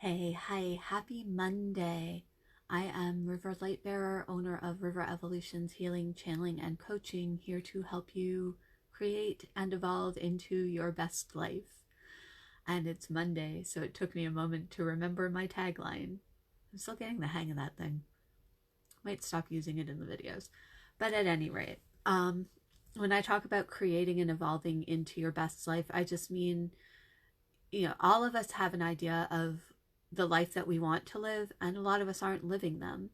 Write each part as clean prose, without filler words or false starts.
Hey, hi, happy Monday. I am River Lightbearer, owner of River Evolution's Healing, Channeling, and Coaching, here to help you create and evolve into your best life. And it's Monday, so it took me a moment to remember my tagline. I'm still getting the hang of that thing. Might stop using it in the videos. But at any rate, when I talk about creating and evolving into your best life, I just mean, all of us have an idea of the life that we want to live, and a lot of us aren't living them.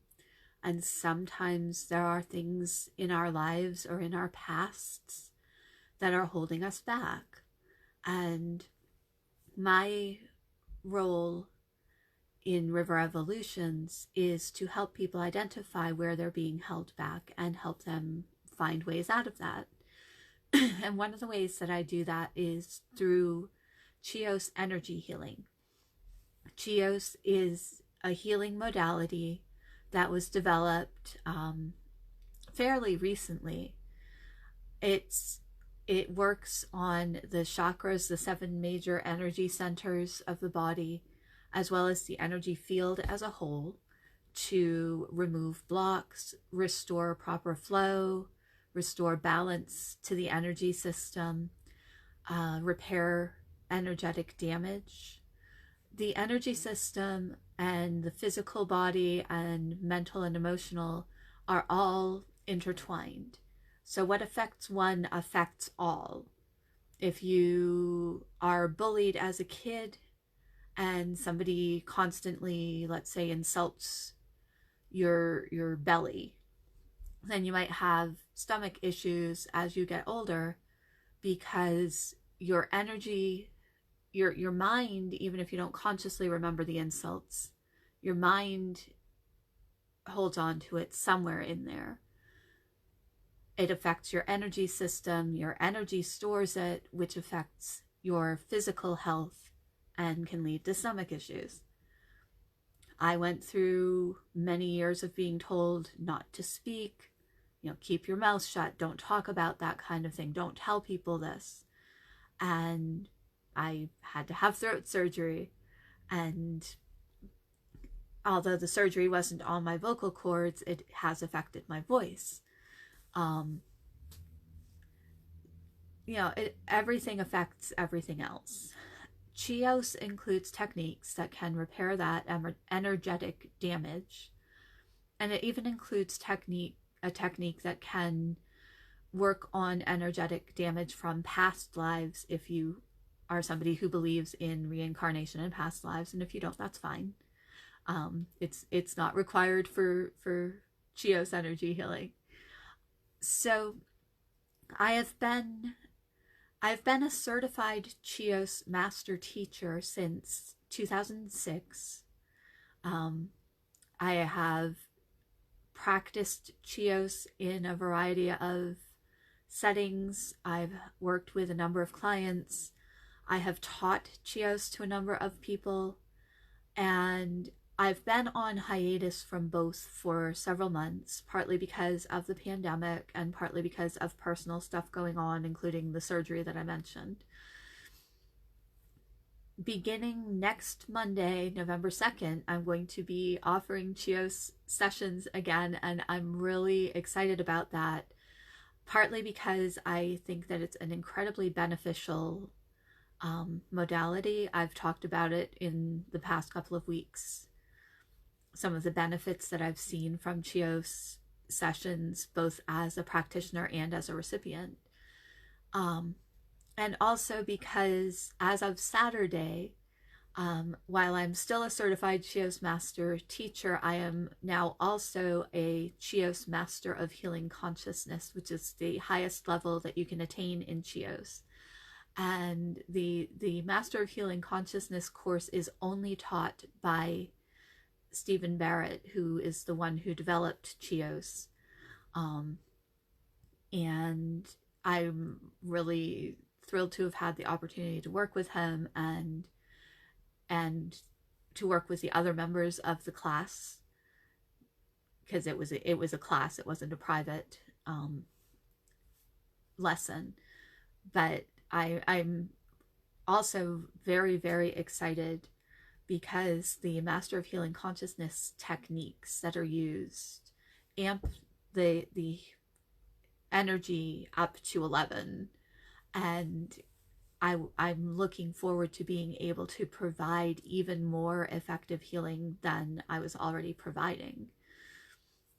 And sometimes there are things in our lives or in our pasts that are holding us back. And my role in River Evolutions is to help people identify where they're being held back and help them find ways out of that. And one of the ways that I do that is through Chios Energy Healing. Chios is a healing modality that was developed fairly recently. It works on the chakras, the 7 major energy centers of the body, as well as the energy field as a whole, to remove blocks, restore proper flow, restore balance to the energy system, repair energetic damage. The energy system and the physical body and mental and emotional are all intertwined. So what affects one affects all. If you are bullied as a kid and somebody constantly, let's say, insults your belly, then you might have stomach issues as you get older, because your energy, your mind, even if you don't consciously remember the insults, your mind holds on to it somewhere in there. It affects your energy system, your energy stores it, which affects your physical health and can lead to stomach issues. I went through many years of being told not to speak, keep your mouth shut, don't talk about that kind of thing, don't tell people this. And I had to have throat surgery, and although the surgery wasn't on my vocal cords, it has affected my voice. Everything affects everything else. Chios includes techniques that can repair that energetic damage, and it even includes a technique that can work on energetic damage from past lives, if you are somebody who believes in reincarnation and past lives. And if you don't, that's fine. It's not required for Chios Energy Healing. So I've been a certified Chios master teacher since 2006. I have practiced Chios in a variety of settings. I've worked with a number of clients. I have taught Chios to a number of people, and I've been on hiatus from both for several months, partly because of the pandemic and partly because of personal stuff going on, including the surgery that I mentioned. Beginning next Monday, November 2nd, I'm going to be offering Chios Sessions again, and I'm really excited about that, partly because I think that it's an incredibly beneficial modality. I've talked about it in the past couple of weeks, some of the benefits that I've seen from Chios Sessions, both as a practitioner and as a recipient. And also because as of Saturday, while I'm still a certified Chios Master teacher, I am now also a Chios Master of Healing Consciousness, which is the highest level that you can attain in Chios. And the Master of Healing Consciousness course is only taught by Stephen Barrett, who is the one who developed Chios. And I'm really thrilled to have had the opportunity to work with him and to work with the other members of the class, because it was a class, it wasn't a private lesson. But I'm also very, very excited because the Master of Healing Consciousness techniques that are used amp the energy up to 11, and I'm looking forward to being able to provide even more effective healing than I was already providing.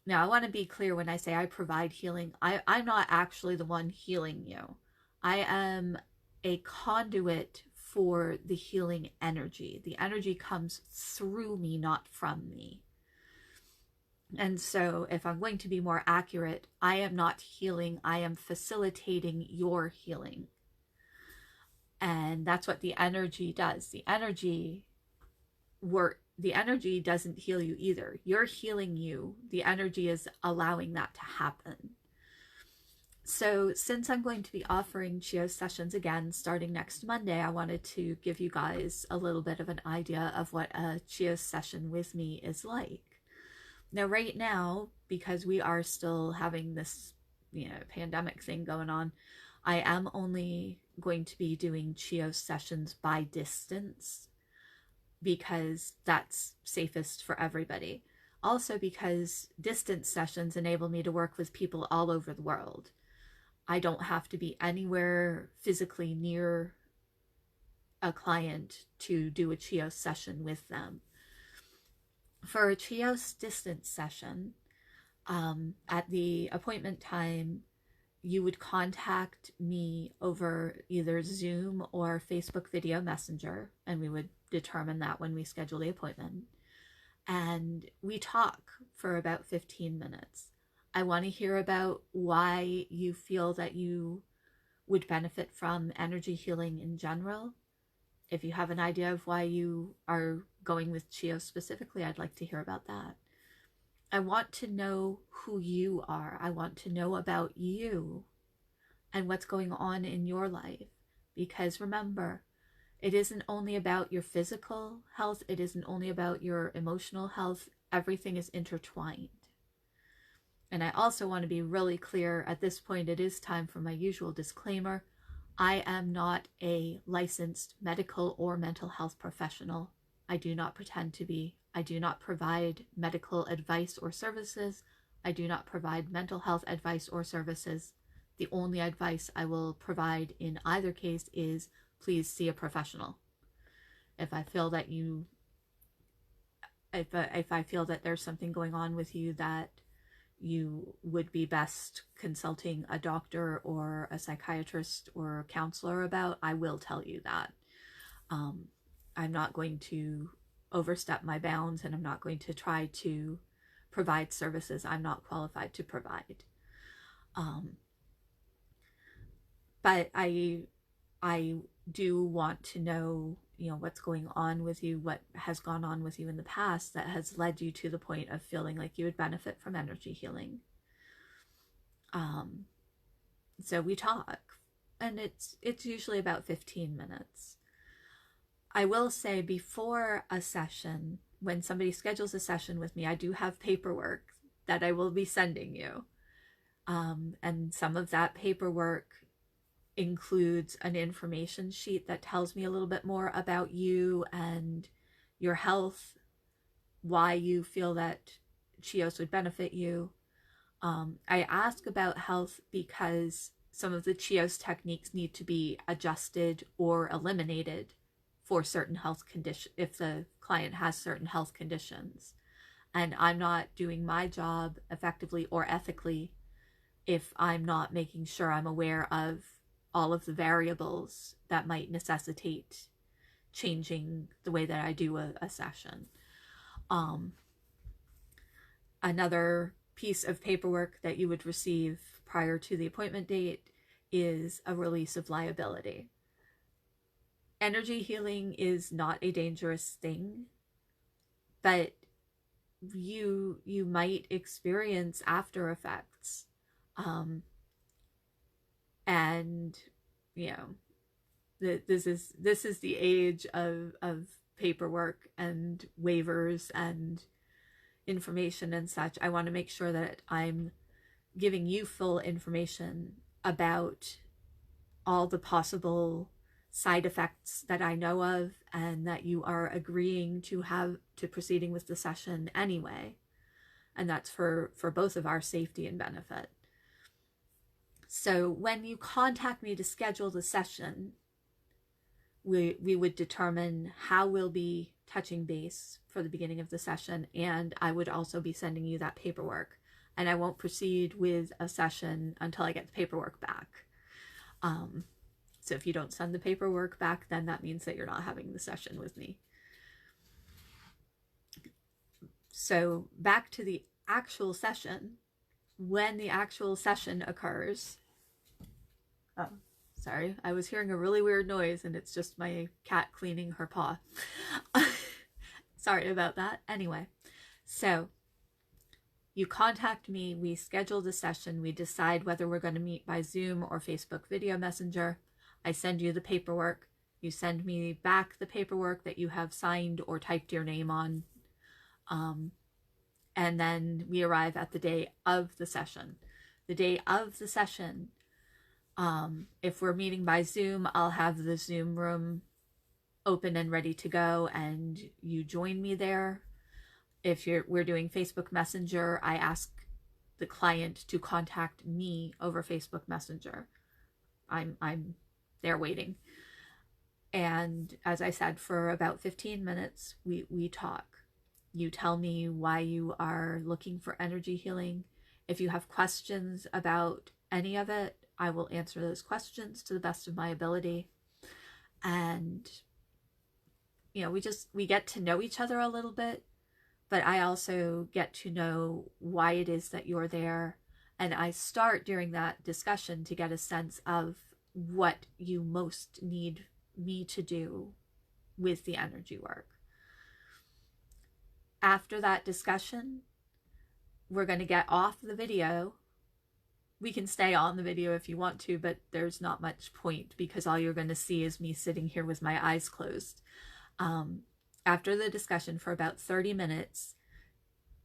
Now, I want to be clear when I say I provide healing, I'm not actually the one healing you. I am a conduit for the healing energy. The energy comes through me, not from me. And so if I'm going to be more accurate, I am not healing, I am facilitating your healing. And that's what the energy does. The energy doesn't heal you either. You're healing you. The energy is allowing that to happen. So since I'm going to be offering Chios sessions again starting next Monday, I wanted to give you guys a little bit of an idea of what a Chios session with me is like. Now, right now, because we are still having this, pandemic thing going on, I am only going to be doing Chios sessions by distance because that's safest for everybody. Also because distance sessions enable me to work with people all over the world. I don't have to be anywhere physically near a client to do a Chios session with them. For a Chios distance session, at the appointment time, you would contact me over either Zoom or Facebook Video Messenger, and we would determine that when we schedule the appointment. And we talk for about 15 minutes. I want to hear about why you feel that you would benefit from energy healing in general. If you have an idea of why you are going with Chios specifically, I'd like to hear about that. I want to know who you are. I want to know about you and what's going on in your life. Because remember, it isn't only about your physical health. It isn't only about your emotional health. Everything is intertwined. And I also want to be really clear at this point, it is time for my usual disclaimer. I am not a licensed medical or mental health professional. I do not pretend to be. I do not provide medical advice or services. I do not provide mental health advice or services. The only advice I will provide in either case is please see a professional. If I feel that if I feel that there's something going on with you that you would be best consulting a doctor or a psychiatrist or a counselor about, I will tell you that. I'm not going to overstep my bounds, and I'm not going to try to provide services I'm not qualified to provide. But I do want to know, what's going on with you, what has gone on with you in the past that has led you to the point of feeling like you would benefit from energy healing. So we talk, and it's usually about 15 minutes. I will say before a session, when somebody schedules a session with me, I do have paperwork that I will be sending you. And some of that paperwork includes an information sheet that tells me a little bit more about you and your health, why you feel that Chios would benefit you. I ask about health because some of the Chios techniques need to be adjusted or eliminated for certain health conditions, if the client has certain health conditions. And I'm not doing my job effectively or ethically if I'm not making sure I'm aware of all of the variables that might necessitate changing the way that I do a session. Another piece of paperwork that you would receive prior to the appointment date is a release of liability. Energy healing is not a dangerous thing, but you might experience after effects. And this is the age of paperwork and waivers and information and such. I want to make sure that I'm giving you full information about all the possible side effects that I know of, and that you are agreeing to proceeding with the session anyway. And that's for both of our safety and benefit. So when you contact me to schedule the session, we would determine how we'll be touching base for the beginning of the session, and I would also be sending you that paperwork. And I won't proceed with a session until I get the paperwork back. So if you don't send the paperwork back, then that means that you're not having the session with me. So back to the actual session. When the actual session occurs, oh, sorry, I was hearing a really weird noise, and it's just my cat cleaning her paw. Sorry about that. Anyway, so you contact me, we schedule the session, we decide whether we're going to meet by Zoom or Facebook Video Messenger. I send you the paperwork. You send me back the paperwork that you have signed or typed your name on. And then we arrive at the day of the session. The day of the session, if we're meeting by Zoom, I'll have the Zoom room open and ready to go, and you join me there. If we're doing Facebook Messenger, I ask the client to contact me over Facebook Messenger. I'm there waiting. And as I said, for about 15 minutes, we talk. You tell me why you are looking for energy healing. If you have questions about any of it, I will answer those questions to the best of my ability. And, you know, we get to know each other a little bit, but I also get to know why it is that you're there. And I start during that discussion to get a sense of what you most need me to do with the energy work. After that discussion, we're going to get off the video. We can stay on the video if you want to, but there's not much point because all you're going to see is me sitting here with my eyes closed. After the discussion for about 30 minutes,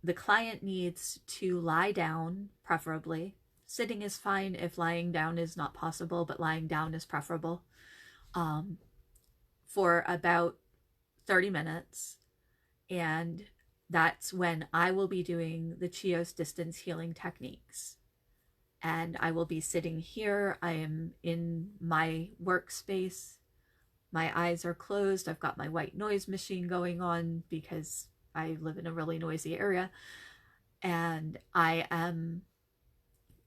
the client needs to lie down, preferably. Sitting is fine if lying down is not possible, but lying down is preferable, for about 30 minutes. And that's when I will be doing the Chios distance healing techniques. And I will be sitting here. I am in my workspace. My eyes are closed. I've got my white noise machine going on because I live in a really noisy area. And I am,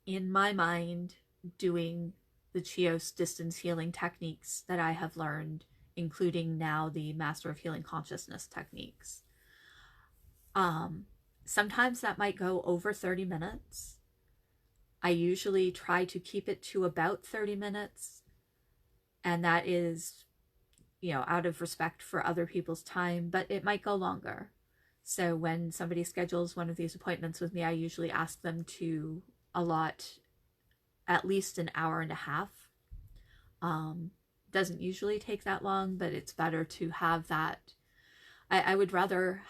in my mind, doing the Chios distance healing techniques that I have learned, including now the Master of Healing Consciousness techniques. Sometimes that might go over 30 minutes. I usually try to keep it to about 30 minutes. And that is, you know, out of respect for other people's time, but it might go longer. So when somebody schedules one of these appointments with me, I usually ask them to allot at least an hour and a half. Doesn't usually take that long, but it's better to have that. I would rather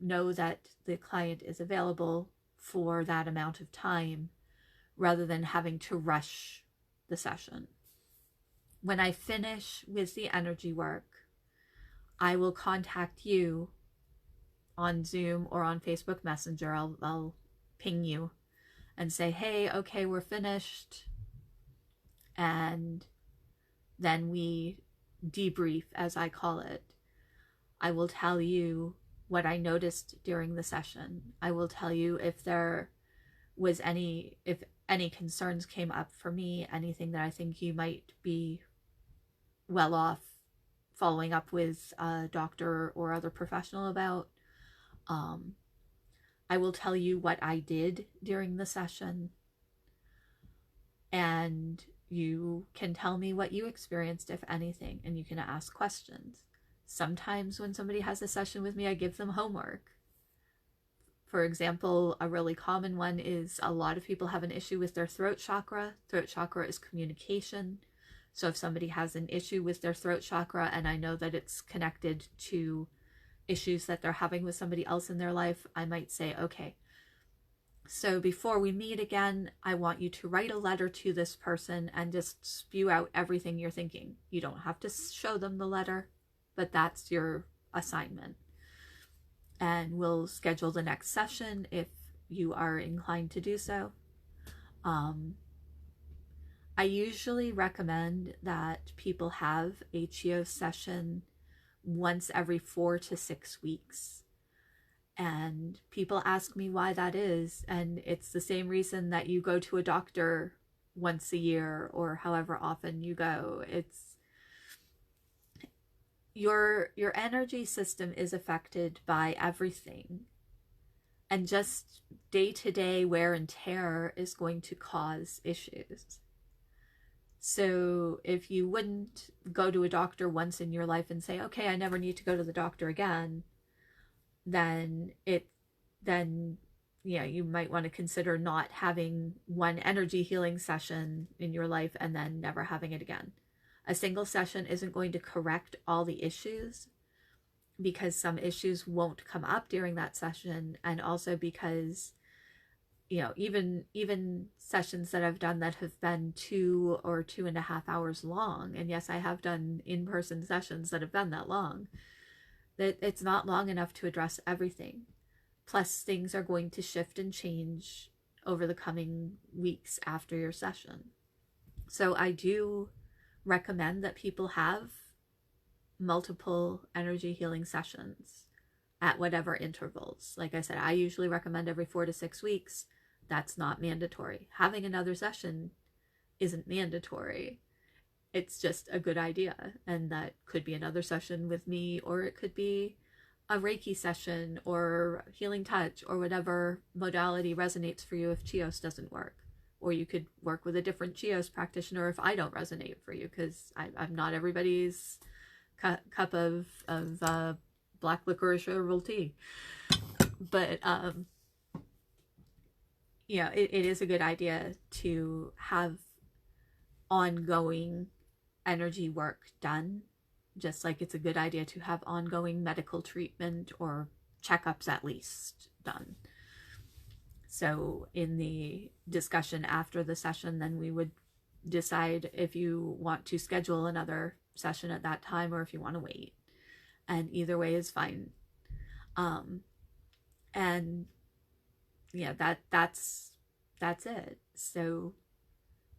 know that the client is available for that amount of time rather than having to rush the session. When I finish with the energy work, I will contact you on Zoom or on Facebook Messenger. I'll ping you and say, hey, okay, we're finished. And then we debrief, as I call it. I will tell you what I noticed during the session. I will tell you if there was if any concerns came up for me, anything that I think you might be well off following up with a doctor or other professional about. I will tell you what I did during the session, and you can tell me what you experienced, if anything, and you can ask questions. Sometimes when somebody has a session with me, I give them homework. For example, a really common one is a lot of people have an issue with their throat chakra. Throat chakra is communication. So if somebody has an issue with their throat chakra and I know that it's connected to issues that they're having with somebody else in their life, I might say, okay, So before we meet again, I want you to write a letter to this person and just spew out everything you're thinking. You don't have to show them the letter, but that's your assignment. And we'll schedule the next session if you are inclined to do so. I usually recommend that people have a Chios session once every 4 to 6 weeks. And people ask me why that is, and it's the same reason that you go to a doctor once a year or however often you go. It's your energy system is affected by everything, and just day-to-day wear and tear is going to cause issues. So if you wouldn't go to a doctor once in your life and say, okay, I never need to go to the doctor again, then you might want to consider not having one energy healing session in your life and then never having it again. A single session isn't going to correct all the issues, because some issues won't come up during that session, and also because even sessions that I've done that have been 2 or 2.5 hours long, and yes, I have done in-person sessions that have been that long, that it's not long enough to address everything. Plus, things are going to shift and change over the coming weeks after your session. So I do recommend that people have multiple energy healing sessions at whatever intervals. Like I said, I usually recommend every 4 to 6 weeks. That's not mandatory. Having another session isn't mandatory. It's just a good idea. And that could be another session with me, or it could be a Reiki session or healing touch or whatever modality resonates for you if Chios doesn't work. Or you could work with a different Chios practitioner if I don't resonate for you, because I'm not everybody's cup of black licorice herbal tea. But it is a good idea to have ongoing energy work done, just like it's a good idea to have ongoing medical treatment or checkups at least done. So in the discussion after the session, then we would decide if you want to schedule another session at that time or if you want to wait. And either way is fine. And yeah, that's it. So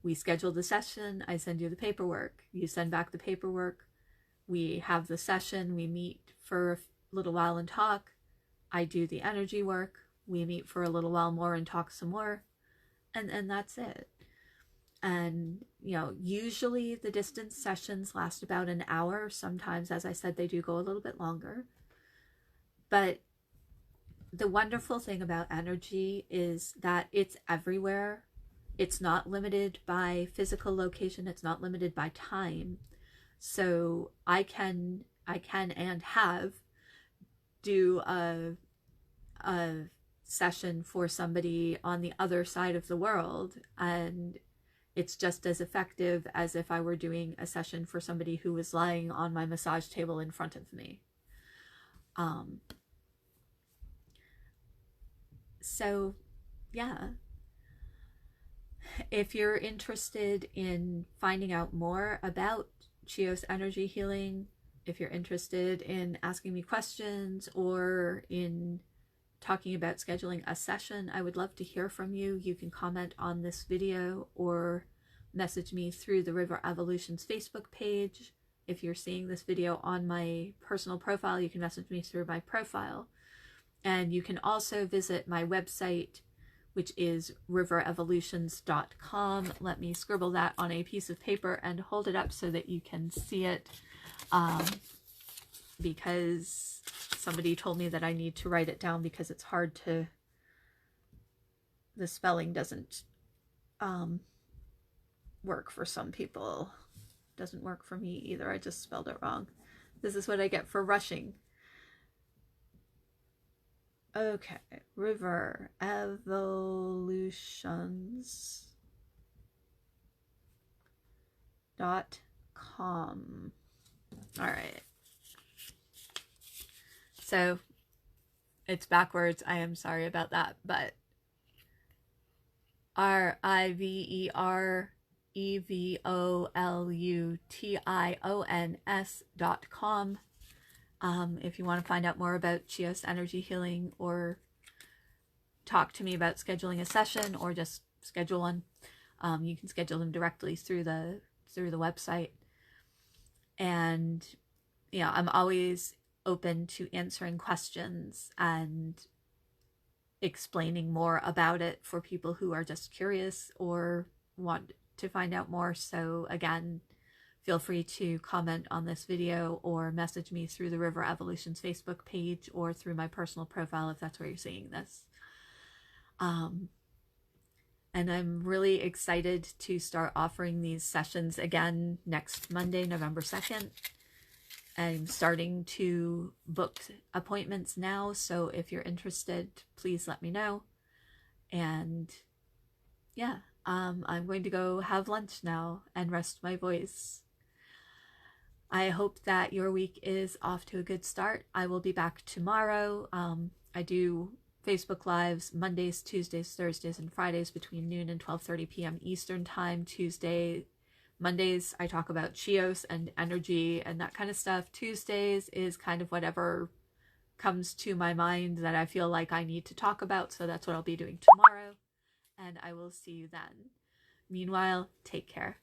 we schedule the session, I send you the paperwork, you send back the paperwork, we have the session, we meet for a little while and talk, I do the energy work, we meet for a little while more and talk some more, and that's it. And usually the distance sessions last about an hour. Sometimes, as I said, they do go a little bit longer. But the wonderful thing about energy is that it's everywhere. It's not limited by physical location. It's not limited by time. So I can and have do a session for somebody on the other side of the world, and it's just as effective as if I were doing a session for somebody who was lying on my massage table in front of me. So yeah, if you're interested in finding out more about Chios Energy Healing, if you're interested in asking me questions or in talking about scheduling a session, I would love to hear from you. You can comment on this video or message me through the River Evolutions Facebook page. If you're seeing this video on my personal profile, you can message me through my profile. And you can also visit my website, which is riverevolutions.com. Let me scribble that on a piece of paper and hold it up so that you can see it, because somebody told me that I need to write it down because it's hard to, the spelling doesn't work for some people. Doesn't work for me either. I just spelled it wrong. This is what I get for rushing. Okay, riverevolutions.com. All right. So it's backwards. I am sorry about that, but RIVEREVOLUTIONS.com. If you want to find out more about Chios Energy Healing or talk to me about scheduling a session or just schedule one, you can schedule them directly through the website. And yeah, I'm always open to answering questions and explaining more about it for people who are just curious or want to find out more. So again, feel free to comment on this video or message me through the River Evolutions Facebook page or through my personal profile if that's where you're seeing this. And I'm really excited to start offering these sessions again next Monday, November 2nd. I'm starting to book appointments now, so if you're interested, please let me know. And yeah, I'm going to go have lunch now and rest my voice. I hope that your week is off to a good start. I will be back tomorrow. I do Facebook Lives Mondays, Tuesdays, Thursdays, and Fridays between noon and 12:30 p.m. Eastern Time. Mondays, I talk about Chios and energy and that kind of stuff. Tuesdays is kind of whatever comes to my mind that I feel like I need to talk about. So that's what I'll be doing tomorrow. And I will see you then. Meanwhile, take care.